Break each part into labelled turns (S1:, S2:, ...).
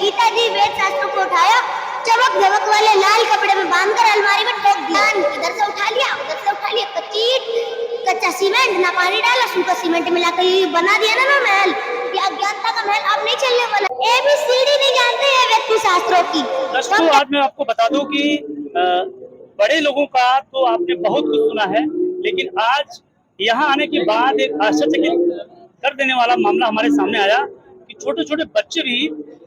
S1: गीता जी वेद शास्त्र को उठाया, चमक धमक वाले लाल कपड़े में बांधकर अलमारी में ठोक दिया। इधर से उठा लिया, उधर से उठा लिया, कच्चा सीमेंट ना पानी डाला, सूखा सीमेंट मिलाकर ये बना दिया ना महल। ये अज्ञानता का महल अब नहीं चलने वाला। ABCD नहीं जानते हैं व्यक्ति शास्त्रों की।
S2: दोस्तों आज मैं आपको बता दूं कि बड़े लोगों का तो आपने बहुत कुछ सुना है, लेकिन आज यहाँ आने के बाद एक आश्चर्यचकित कर देने वाला मामला हमारे सामने आया कि छोटे छोटे बच्चे भी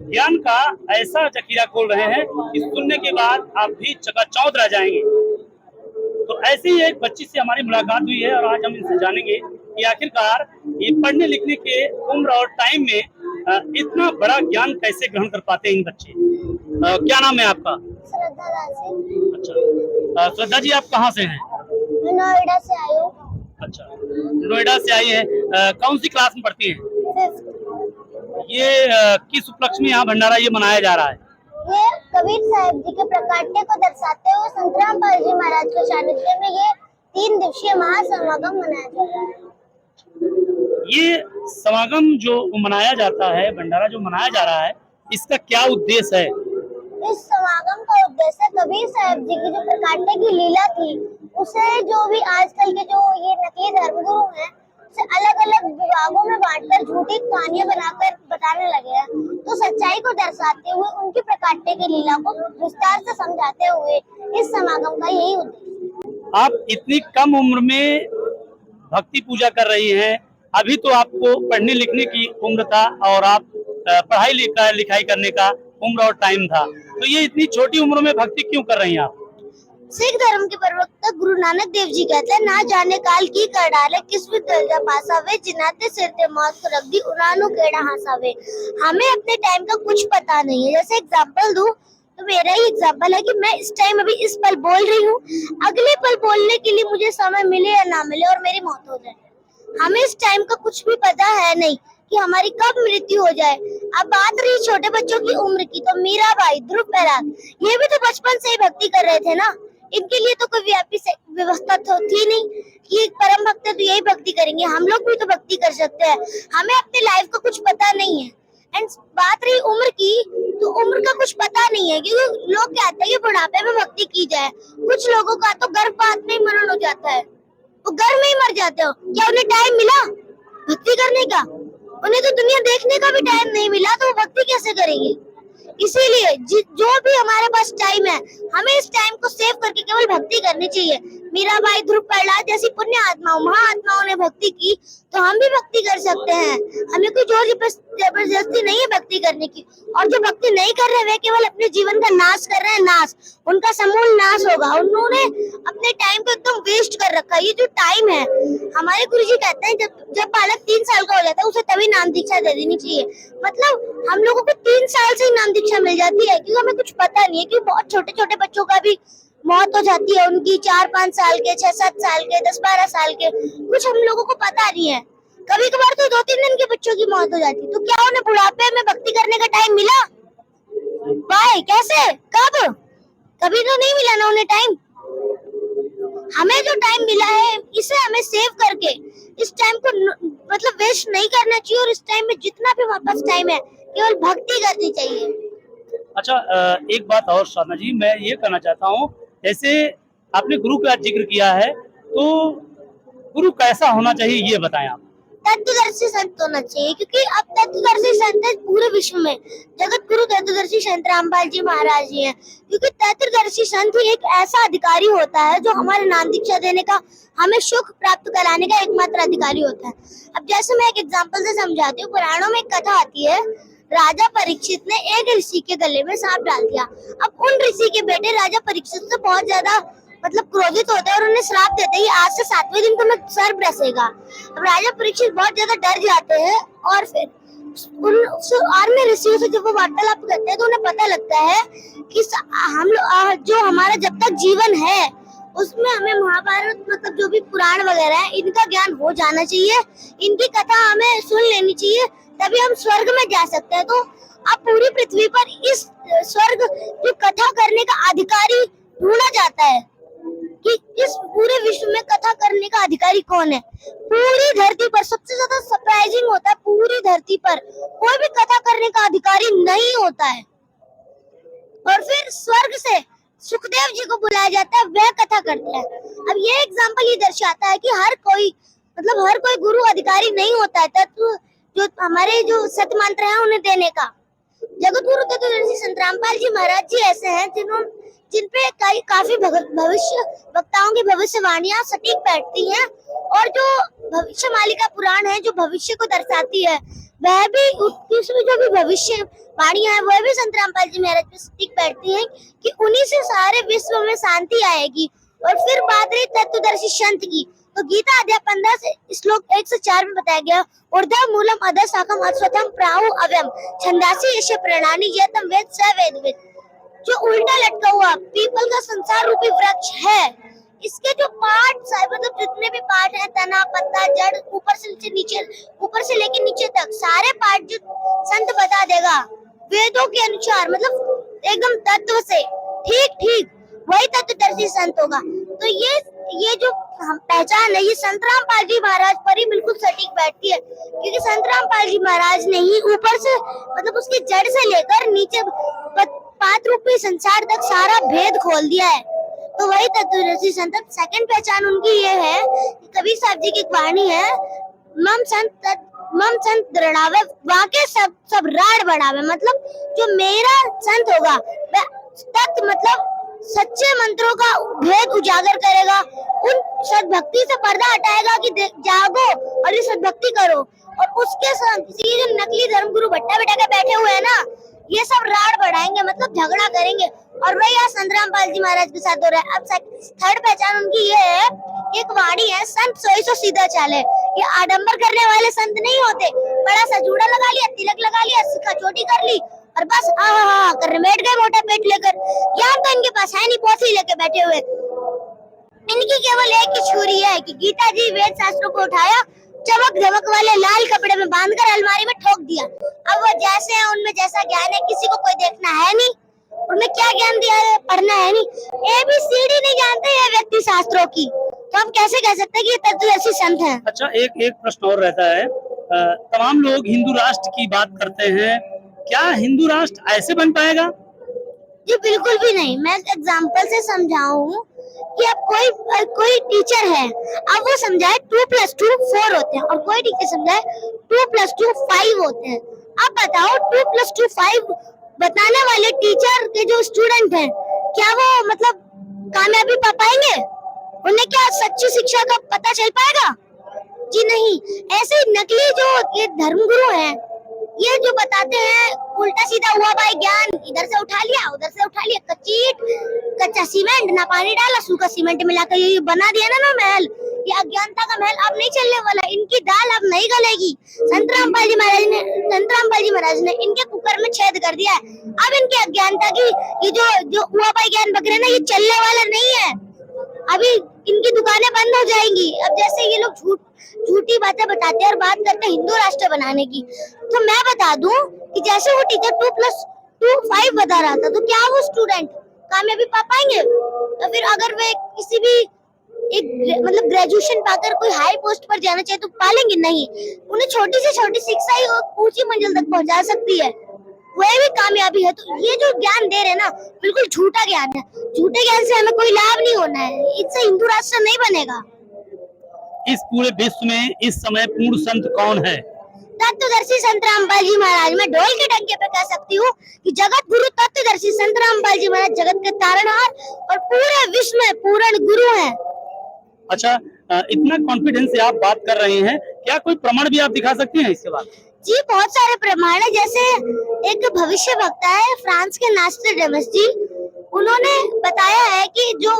S2: ज्ञान का ऐसा जखीरा खोल रहे हैं कि सुनने के बाद आप भी चकाचौंध रह जाएंगे। तो ऐसे ही एक बच्ची से हमारी मुलाकात हुई है और आज हम इनसे जानेंगे कि आखिरकार ये पढ़ने लिखने के उम्र और टाइम में इतना बड़ा ज्ञान कैसे ग्रहण कर पाते हैं इन बच्चे। क्या नाम है आपका?
S1: श्रद्धा दासी।
S2: अच्छा, श्रद्धा जी आप कहाँ से हैं?
S1: मैं नोएडा से आई हूँ।
S2: अच्छा, नोएडा से आई है। कौन सी क्लास में पढ़ती हैं? ये किस उपलक्ष्य में यहाँ भंडारा ये मनाया जा रहा है?
S1: ये कबीर साहिब जी के प्रकाट्य को दर्शाते हुए संत रामपाल जी महाराज के सानिध्य में ये 3 दिवसीय महासमागम मनाया जा रहा है।
S2: ये समागम जो मनाया जाता है, भंडारा जो मनाया जा रहा है, इसका क्या उद्देश्य है?
S1: इस समागम का उद्देश्य कबीर साहिब जी की जो प्रकाट्य की लीला थी, उसे जो भी आजकल के जो ये नकली धर्मगुरु हैं, उसे अलग अलग विभागों में बांटकर झूठी कहानियां बनाकर बताने लगे हैं। तो सच्चाई को दर्शाते हुए उनकी प्रकाट्य की लीला को विस्तार से समझाते हुए इस समागम का यही उद्देश्य।
S2: आप इतनी कम उम्र में भक्ति पूजा कर रही हैं, अभी तो आपको पढ़ने लिखने की उम्र था और आप पढ़ाई लिखाई करने का उम्र और टाइम था, तो ये इतनी छोटी उम्र में भक्ति क्यों कर रही हैं आप?
S1: सिख धर्म के प्रवक्ता गुरु नानक देव जी कहते हैं, ना जाने काल की कर डाले, किस भी दर्जा पासावे, जिनाते सिर ते मौत को रख दी, उनानु केड़ा हंसावे। हमें अपने टाइम का कुछ पता नहीं है। जैसे एग्जांपल दूं तो मेरा ही एग्जांपल है कि मैं इस टाइम अभी इस पल बोल रही हूँ, अगले पल बोलने के लिए मुझे समय मिले या ना मिले और मेरी मौत हो जाए। हमें इस टाइम का कुछ भी पता है नहीं कि हमारी कब मृत्यु हो जाए। अब बात रही छोटे बच्चों की उम्र की, तो मीराबाई, ध्रुव प्रयाग, ये भी तो बचपन से ही भक्ति कर रहे थे ना। इनके लिए तो कोई व्यापी व्यवस्था तो थी नहीं कि परम भक्त तो यही भक्ति करेंगे, हम लोग भी तो भक्ति कर सकते हैं। हमें अपने लाइफ का कुछ पता नहीं है। एंड बात रही उम्र की, तो उम्र का कुछ पता नहीं है, क्योंकि लोग कहते हैं कि बुढ़ापे में भक्ति की जाए। कुछ लोगों का तो गर्भपात में ही मरण हो जाता है, वो घर में ही मर जाते हो। क्या उन्हें टाइम मिला भक्ति करने का? उन्हें तो दुनिया देखने का भी टाइम नहीं मिला, तो वो भक्ति कैसे करेंगे? इसीलिए जो भी हमारे पास टाइम है, हमें इस टाइम को सेव करके केवल भक्ति करनी चाहिए। मीराबाई, ध्रुव प्रहलाद जैसी पुण्य आत्माओं, महाआत्माओं ने भक्ति की, तो हम भी भक्ति कर सकते हैं। हमें कोई जोर जबरदस्ती नहीं है भक्ति करने की। और जो भक्ति नहीं कर रहे, वे केवल अपने जीवन का नाश कर रहे हैं। नाश, उनका समूल नाश होगा। उन्होंने अपने टाइम को एकदम वेस्ट कर रखा है। ये जो टाइम है, हमारे गुरुजी कहते हैं, जब बालक 3 साल का हो जाता है, उसे तभी नाम दीक्षा दे देनी चाहिए। मतलब हम लोगों को 3 साल से ही नाम दीक्षा मिल जाती है, क्योंकि हमें कुछ पता नहीं है। क्योंकि बहुत छोटे छोटे बच्चों का भी मौत हो जाती है, उनकी 4-5 साल के, 6-7 साल के, 10-12 साल के, कुछ हम लोगों को पता नहीं है। कभी कभार तो 2-3 दिन के बच्चों की मौत हो जाती है। तो क्या उन्हें बुढ़ापे में भक्ति करने का टाइम मिला? भाई कैसे, कब? कभी तो नहीं मिला ना उन्हें टाइम। हमें जो टाइम मिला है, इसे हमें सेव करके इस टाइम को मतलब वेस्ट नहीं करना चाहिए। और इस टाइम में जितना भी हमारे पास टाइम है, केवल भक्ति करनी चाहिए।
S2: अच्छा, एक बात और साधना जी, मैं ये कहना चाहता हूँ, जैसे आपने गुरु का जिक्र किया है, तो गुरु कैसा होना चाहिए ये बताएं आप।
S1: तत्वदर्शी संत होना चाहिए, क्योंकि अब तत्वदर्शी संत है पूरे विश्व में। जगत गुरु तत्वदर्शी संत रामपाल जी महाराज जी हैं। क्योंकि तत्वदर्शी संत ही एक ऐसा अधिकारी होता है जो हमारे नाम दीक्षा देने का, हमें सुख प्राप्त कराने का एकमात्र अधिकारी होता है। अब जैसे मैं एक एग्जाम्पल से समझाती हूँ। पुराणों में एक कथा आती है, राजा परीक्षित ने एक ऋषि के गले में सांप डाल दिया। अब उन ऋषि के बेटे राजा परीक्षित से बहुत ज्यादा मतलब क्रोधित होते हैं और उन्हें श्राप देते हैं, आज से 7वें दिन तुम्हें सर्प डसेगा। अब राजा परीक्षित बहुत ज्यादा डर जाते हैं और फिर अन्य ऋषियों से जब वो वार्तालाप करते हैं, तो उन्हें पता लगता है कि हम लोग जो हमारा जब तक जीवन है, उसमें हमें महाभारत मतलब जो भी पुराण वगैरह है, इनका ज्ञान हो जाना चाहिए। इनकी कथा हमें सुन लेनी चाहिए, तभी हम स्वर्ग में जा सकते हैं। तो अब पूरी पृथ्वी पर इस स्वर्ग की कथा करने का अधिकारी ढूंढा जाता है कि इस पूरे विश्व में कथा करने का अधिकारी कौन है। पूरी धरती पर सबसे ज्यादा सरप्राइजिंग होता है, पूरी धरती पर कोई भी कथा करने का अधिकारी नहीं होता है। और फिर स्वर्ग से सुखदेव जी को बुलाया जाता है, वह कथा करते हैं। अब ये एग्जाम्पल ये दर्शाता है कि हर कोई मतलब हर कोई गुरु अधिकारी नहीं होता है तत्व जो हमारे जो सत मंत्र है उन्हें देने का। जगत गुरु तत्वदर्शी संत रामपाल जी महाराज जी ऐसे हैं जिन पे काफी भविष्य वक्ताओं की भविष्यवाणियां सटीक बैठती हैं, और जो भविष्य मालिका पुराण है जो भविष्य को दर्शाती है, वह भी उसमें जो भी भविष्य वाणियां है वह भी संत रामपाल जी महाराज पे सटीक बैठती हैं कि उन्हीं से सारे विश्व में शांति आएगी। और फिर बात रही तत्वदर्शी संत की, तो गीता अध्याय 15 से श्लोक 1 से 4 में बताया गया, ऊर्ध्व मूलम अधः शाखम अश्वत्थम प्राहु अव्ययम छंदासी यस्य प्रणानि यतम वेद स वेदविद। जो उल्टा लटका हुआ पीपल का संसार रूपी वृक्ष है, इसके जो पार्ट मतलब जितने भी पार्ट हैं, तना पत्ता जड़ ऊपर से लेकर नीचे तक सारे पार्ट जो संत बता देगा वेदों के अनुसार, मतलब एकदम तत्व से ठीक वही तत्वदर्शी संत होगा। तो ये जो हम पहचान है ये संत रामपाल जी महाराज पर ही बिल्कुल सटीक बैठती है, क्योंकि संत रामपाल जी महाराज ने ही ऊपर से मतलब उसकी जड़ से लेकर नीचे पात रूपी संसार तक सारा भेद खोल दिया है। तो वही तत्वदर्शी संत। सेकंड पहचान उनकी ये है कि कबीर साहब जी की एक वाणी है, मम संत दृढ़ावे वाके सब राड बढ़ावे, मतलब जो मेरा संत होगा वह तत्व मतलब सच्चे मंत्रों का भेद उजागर करेगा, उन सद्भक्ति से पर्दा हटाएगा कि जागो और ये सद्भक्ति करो। और उसके साथ ये जो नकली धर्मगुरु भट्टा बिठा के बैठे हुए हैं ना, ये सब राड़ बढ़ाएंगे, मतलब झगड़ा करेंगे, और वही आज संत रामपाल जी महाराज के साथ हो रहा है। अब थर्ड पहचान उनकी ये है, एक वाणी है, संत सोई सो सीधा चाले। ये आडंबर करने वाले संत नहीं होते, बड़ा सा जूड़ा लगा लिया, तिलक लगा लिया, सिक्का चोटी कर ली और बस हाँ करने बैठ गए मोटा पेट लेकर। ज्ञान तो इनके पास है नहीं, पोथी लेके बैठे हुए। इनकी केवल एक ही छुरी है कि गीता जी वेद शास्त्रों को उठाया, चमक धमक वाले लाल कपड़े में बांधकर अलमारी में ठोक दिया। अब वो जैसे हैं उनमें जैसा ज्ञान है, किसी को कोई देखना है नहीं, उन्हें क्या ज्ञान दिया है, पढ़ना है नहीं, ABCD नहीं जानते ये व्यक्ति शास्त्रों की, तो हम कैसे कह सकते हैं कि ये तत्वदर्शी संत हैं।
S2: अच्छा, एक प्रश्न और रहता है, तमाम लोग हिंदू राष्ट्र की बात करते हैं, क्या हिंदू राष्ट्र ऐसे बन पाएगा?
S1: जी बिल्कुल भी नहीं। मैं एग्जाम्पल से समझाऊं कि अब कोई टीचर है, अब वो समझाए 2 + 2 4 होते हैं, और कोई टीचर समझाए 2 + 2 5 होते हैं। अब बताओ 2 + 2 5 बताने वाले टीचर के जो स्टूडेंट हैं, क्या वो मतलब कामयाबी पा पाएंगे? उन्हें क्या सच्ची शिक्षा का पता चल पाएगा? जी नहीं। ऐसे नकली जो ये धर्मगुरु हैं, ये जो बताते हैं उल्टा सीधा हुआ भाई ज्ञान, इधर से उठा लिया उधर से उठा लिया, कच्चा सीमेंट ना पानी डाला, सूखा सीमेंट मिलाकर ये बना दिया ना महल, ये अज्ञानता का महल अब नहीं चलने वाला, इनकी दाल अब नहीं गलेगी। संत रामपाल जी महाराज ने इनके कुकर में छेद कर दिया है। अब इनकी अज्ञानता की ये जो हुआ भाई ज्ञान बकरे ना, ये चलने वाला नहीं है। अभी इनकी दुकानें बंद हो जाएंगी। अब जैसे ये लोग झूठी बातें बताते हैं और बात करते हैं हिंदू राष्ट्र बनाने की, तो मैं बता दूं कि जैसे वो टीचर 2 + 2 5 बता रहा था, तो क्या वो स्टूडेंट कामयाबी पा पाएंगे? तो फिर अगर वे किसी भी एक मतलब ग्रेजुएशन पाकर कोई हाई पोस्ट पर जाना चाहे तो पालेंगे नहीं। उन्हें छोटी से छोटी शिक्षा ही ऊंची मंजिल तक पहुंचा सकती है, वह भी कामयाबी है। तो ये जो ज्ञान दे रहे ना, बिल्कुल झूठा ज्ञान है। झूठे ज्ञान से हमें कोई लाभ नहीं होना है, इससे हिंदू राष्ट्र नहीं बनेगा।
S2: इस पूरे विश्व में इस समय पूर्ण संत कौन है?
S1: तत्वदर्शी संत रामपाल जी महाराज। मैं ढोल के डंके पे कह सकती हूँ कि जगत गुरु तत्वदर्शी संत रामपाल जी महाराज जगत के तारणहार और पूरे विश्व में पूर्ण गुरु हैं।
S2: अच्छा, इतना कॉन्फिडेंस से आप बात कर रहे हैं, क्या कोई प्रमाण भी आप दिखा सकते हैं इसके बाद?
S1: जी बहुत सारे प्रमाण है। जैसे एक भविष्य वक्ता है फ्रांस के नास्ट्राडामस जी, उन्होंने बताया है कि जो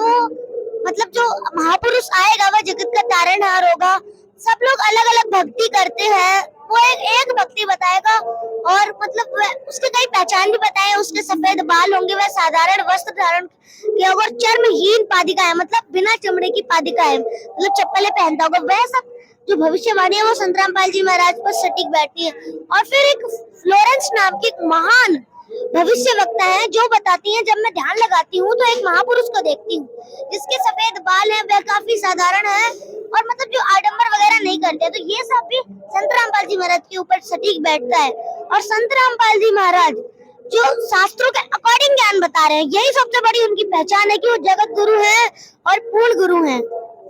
S1: मतलब जो महापुरुष आएगा वह जगत का तारणहार होगा। सब लोग अलग अलग भक्ति करते हैं, वो एक भक्ति बताएगा, और मतलब उसके कई पहचान भी बताए। उसके सफेद बाल होंगे, वह साधारण वस्त्र धारण किया होगा, चर्महीन पादिका है, मतलब बिना चमड़े की पादिका है, मतलब चप्पलें पहनता होगा। वह सब जो भविष्यवाणी है वो संत रामपाल जी महाराज पर सटीक बैठती है। और फिर एक फ्लोरेंस नाम की एक महान भविष्य वक्ता है जो बताती हैं, जब मैं ध्यान लगाती हूँ तो एक महापुरुष को देखती हूँ जिसके सफेद बाल हैं, वह काफी साधारण है और मतलब जो आडंबर वगैरह नहीं करते। तो ये सब भी संत रामपाल जी महाराज के ऊपर सटीक बैठता है। और संत रामपाल जी महाराज जो शास्त्रों के अकॉर्डिंग ज्ञान बता रहे हैं। यही सबसे बड़ी उनकी पहचान है कि वो जगत गुरु हैं और पूर्ण गुरु हैं।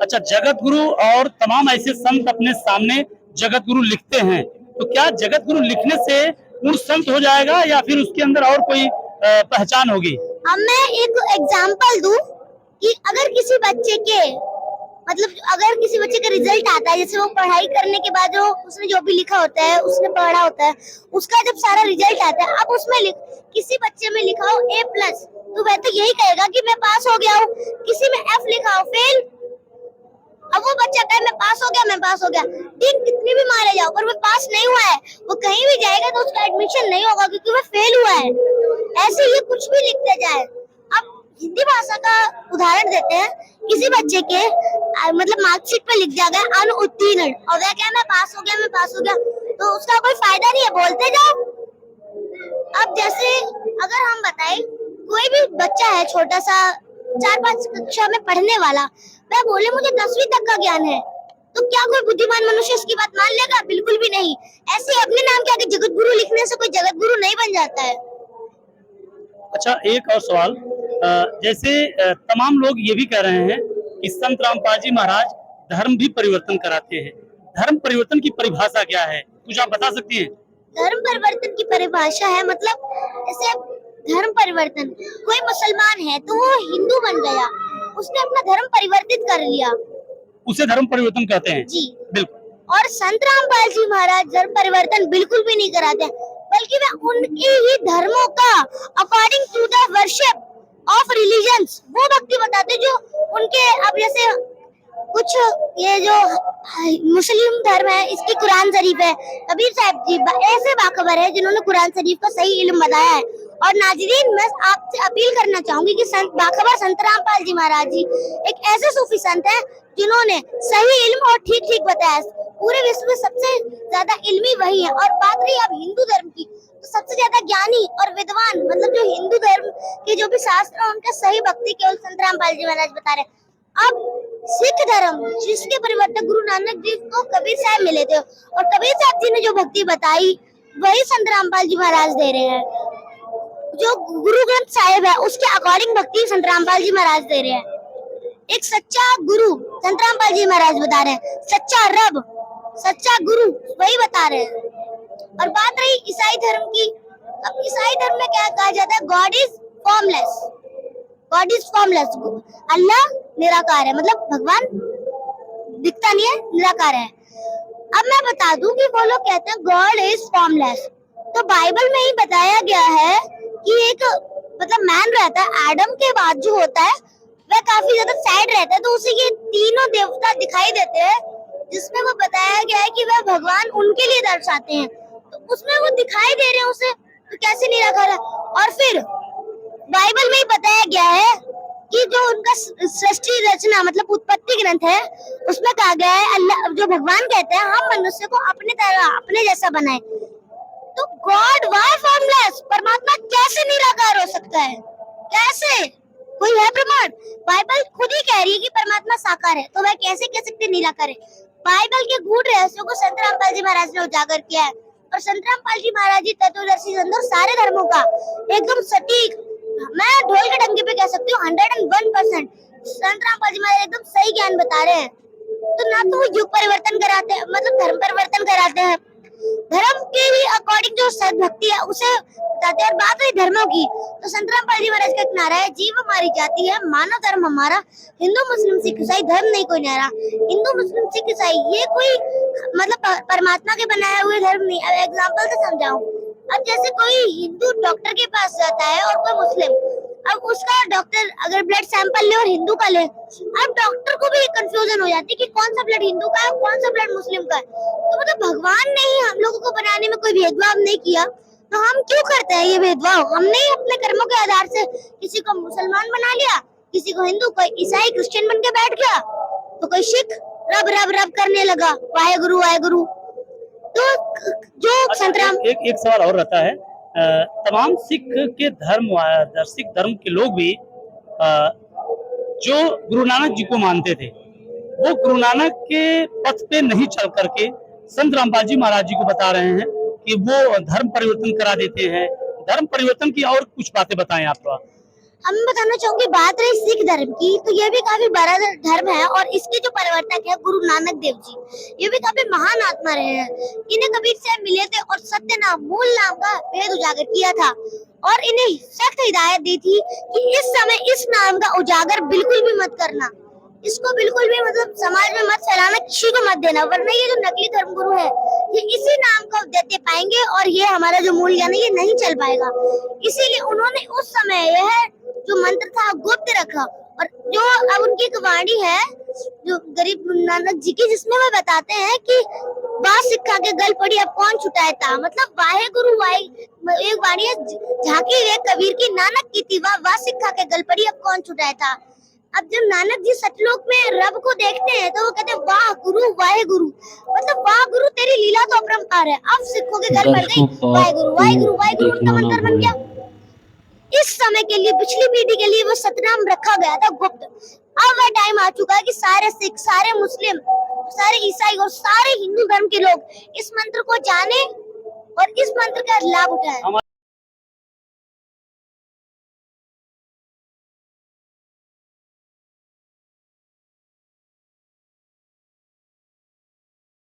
S2: अच्छा, जगत गुरु और तमाम ऐसे संत अपने सामने जगत गुरु लिखते हैं, तो क्या जगत गुरु लिखने से पूर्ण संत हो जाएगा या फिर उसके अंदर और कोई पहचान होगी?
S1: अब मैं एक एग्जांपल दूं कि अगर किसी बच्चे के अगर किसी बच्चे का रिजल्ट आता है, जैसे वो पढ़ाई करने के बाद जो उसने जो भी लिखा होता है, उसने पढ़ा होता है, उसका जब सारा रिजल्ट आता है, अब उसमें किसी बच्चे में लिखा हो A+, तो वह तो यही कहेगा कि मैं पास हो गया हूँ। किसी में F लिखा हो फेल, अब वो बच्चा कहे मैं पास हो गया, मैं पास हो गया। दिन कितनी भी मारे जाओ पर वो पास नहीं हुआ है, वो कहीं भी जाएगा तो उसका एडमिशन नहीं होगा क्योंकि वो फेल हुआ है। ऐसे ही कुछ भी लिखते जाए। अब हिंदी भाषा का उदाहरण देते हैं, किसी बच्चे के मार्कशीट पे लिख जाएगा अनुत्तीर्ण और वह क्या मैं पास हो गया, मैं पास हो गया, तो उसका कोई फायदा नहीं है, बोलते जाओ। अब जैसे अगर हम बताएं कोई भी बच्चा है छोटा सा 4-5 कक्षा में पढ़ने वाला, वह बोले मुझे 10वीं तक का ज्ञान है, तो क्या कोई बुद्धिमान मनुष्य उसकी बात मान लेगा? बिल्कुल भी नहीं। ऐसे अपने नाम के आगे जगत गुरु लिखने से कोई जगत गुरु नहीं बन जाता है।
S2: अच्छा, एक और सवाल, जैसे तमाम लोग ये भी कह रहे हैं कि संत रामपाल जी महाराज धर्म भी परिवर्तन कराते हैं। धर्म परिवर्तन की परिभाषा क्या है, कुछ आप बता सकती हैं?
S1: धर्म परिवर्तन की परिभाषा है जैसे धर्म परिवर्तन, कोई मुसलमान है तो वो हिंदू बन गया, उसने अपना धर्म परिवर्तित कर लिया,
S2: उसे धर्म परिवर्तन कहते हैं
S1: जी।
S2: बिल्कुल।
S1: और संत रामपाल जी महाराज धर्म परिवर्तन बिल्कुल भी नहीं कराते, बल्कि वे उनकी ही धर्मों का according to the worship of religions वो भक्ति बताते जो उनके। अब जैसे कुछ ये जो मुस्लिम धर्म है, इसकी कुरान शरीफ है, कबीर साहब जी ऐसे बाखबर है जिन्होंने कुरान शरीफ का सही इल्म बताया है। और नाजरीन, मैं आपसे अपील करना चाहूंगी कि बाखबर संत रामपाल जी महाराज जी एक ऐसे सूफी संत है जिन्होंने सही इल्म और ठीक ठीक बताया। पूरे विश्व में सबसे ज्यादा इल्मी वही है। और बात रही अब हिंदू धर्म की, तो सबसे ज्यादा ज्ञानी और विद्वान जो हिंदू धर्म के जो भी शास्त्र है उनका सही भक्ति केवल संत रामपाल जी महाराज बता रहे। अब सिख धर्म जिसके परिवर्तक गुरु नानक देव को कबीर साहब मिले थे, और कबीर साहब जी ने जो भक्ति बताई वही संत रामपाल जी महाराज दे रहे हैं। जो गुरु ग्रंथ साहिब है उसके अकॉर्डिंग भक्ति संत रामपाल जी महाराज दे रहे हैं। एक सच्चा गुरु संत रामपाल जी महाराज बता रहे हैं, सच्चा रब, सच्चा गुरु वही बता रहे हैं। और बात रही ईसाई धर्म की, अब ईसाई धर्म में क्या कहा जाता है? God is formless, God is formless, Allah निराकार है, भगवान दिखता नहीं है, निराकार है। अब मैं बता दूं कि वो लोग कहते हैं गॉड इज फॉर्मलेस, तो बाइबल में ही बताया गया है कि एक मैन रहता है, एडम के बाद जो होता है वह काफी ज्यादा सैड रहता है, तो उसे ये तीनों देवता दिखाई देते हैं, जिसमें वो बताया गया है कि वह भगवान उनके लिए दर्शाते हैं, तो उसमें वो दिखाई दे रहे हैं उसे, तो कैसे निराकार है? और फिर बाइबल में ही बताया गया है कि जो उनका सृष्टि रचना उत्पत्ति ग्रंथ है, उसमें कहा गया है अल्लाह जो भगवान कहते हैं हम मनुष्य को अपने तरह अपने जैसा बनाए। तो गॉड वाई फॉर्मलेस, परमात्मा कैसे निराकार हो सकता है? कैसे? कोई है प्रमाण? बाइबल खुद ही कह रही है कि परमात्मा साकार है, तो वह कैसे कह सकते निराकार है? बाइबल के गूढ़ रहस्यों को संत रामपाल जी महाराज ने उजागर किया है, और संत रामपाल जी महाराज जी तत्वदर्शी संत सारे धर्मों का एकदम सटीक, मैं ढोल के डंके पे कह सकती हूँ 101% संत रामपाल जी महाराज एकदम सही ज्ञान बता रहे हैं। तो ना तो वो युग परिवर्तन कराते हैं, धर्म परिवर्तन कराते हैं, धर्म के ही अकॉर्डिंग जो सद्भक्ति है उसे बताते हैं। और बात रही धर्मों की, तो संत रामपाल जी महाराज का एक नारा है, जीव हमारी जाति है, मानव धर्म हमारा, हिंदू मुस्लिम सिख ईसाई धर्म नहीं कोई न्यारा। हिंदू मुस्लिम सिख ईसाई ये कोई परमात्मा के बनाए हुए धर्म नहीं। अब एग्जाम्पल से समझाऊं, अब जैसे कोई हिंदू डॉक्टर के पास जाता है और कोई मुस्लिम, अब उसका डॉक्टर अगर ब्लड सैंपल ले और हिंदू का ले, अब डॉक्टर को भी कंफ्यूजन हो जाती है कि कौन सा ब्लड हिंदू का है, कौन सा ब्लड मुस्लिम का है। तो भगवान ने ही हम लोगों को बनाने में कोई भेदभाव नहीं किया, तो हम क्यों करते हैं ये भेदभाव? हमने ही अपने कर्मों के आधार से किसी को मुसलमान बना लिया, किसी को हिंदू, कोई ईसाई क्रिश्चियन बन के बैठ गया, तो कोई सिख रब रब रब करने लगा, वाहेगुरु वाहेगुरु। तो जो संतराम
S2: एक सवाल और रहता है, तमाम सिख के सिख धर्म के लोग भी जो गुरु नानक जी को मानते थे, वो गुरु नानक के पथ पे नहीं चल करके संत रामपाल जी महाराज जी को बता रहे हैं कि वो धर्म परिवर्तन करा देते हैं, धर्म परिवर्तन की और कुछ बातें बताएं आप।
S1: हम बताना चाहूंगी, बात रही सिख धर्म की, तो ये भी काफी बड़ा धर्म है और इसके जो प्रवर्तक है गुरु नानक देव जी, ये भी काफी महान आत्मा रहे हैं। इन्हें कबीर से मिले थे और सत्य नाम, मूल नाम का भेद उजागर किया था और इन्हें सख्त हिदायत दी थी कि इस समय इस नाम का उजागर बिल्कुल भी मत करना, इसको बिल्कुल भी मतलब समाज में मत फैलाना, किसी को मत देना, वरना ये जो नकली धर्म गुरु है ये इसी नाम को देते पाएंगे और ये हमारा जो मूल ज्ञान है ये नहीं चल पाएगा। इसीलिए उन्होंने उस समय यह जो मंत्र था गुप्त रखा। और जो अब उनकी एक वाणी है जो गरीब गुरु नानक जी की, जिसमें वह बताते हैं कि वाह सिक्खा के गल पड़ी अब कौन छुटाता, मतलब वाहे गुरु वाहे एक वाणी है झांकी वे कबीर की नानक की थी, वाह सिक्खा के गल पड़ी अब कौन छुटाता। अब जब नानक जी सतलोक में रब को देखते हैं तो वो कहते हैं वाह गुरु वाहे गुरु, मतलब वाह गुरु तेरी लीला तो अपरंपार है। अब सिखों के गल पड़ गई वाहे गुरु वाहे गुरु वाहे गुरु, उनका मंत्र बन गया। इस समय के लिए, पिछली पीढ़ी के लिए वो सतनाम रखा गया था गुप्त। अब वह टाइम आ चुका है कि सारे सिख, सारे मुस्लिम, सारे ईसाई और सारे हिंदू धर्म के लोग इस मंत्र को जाने और इस मंत्र का लाभ उठाएं।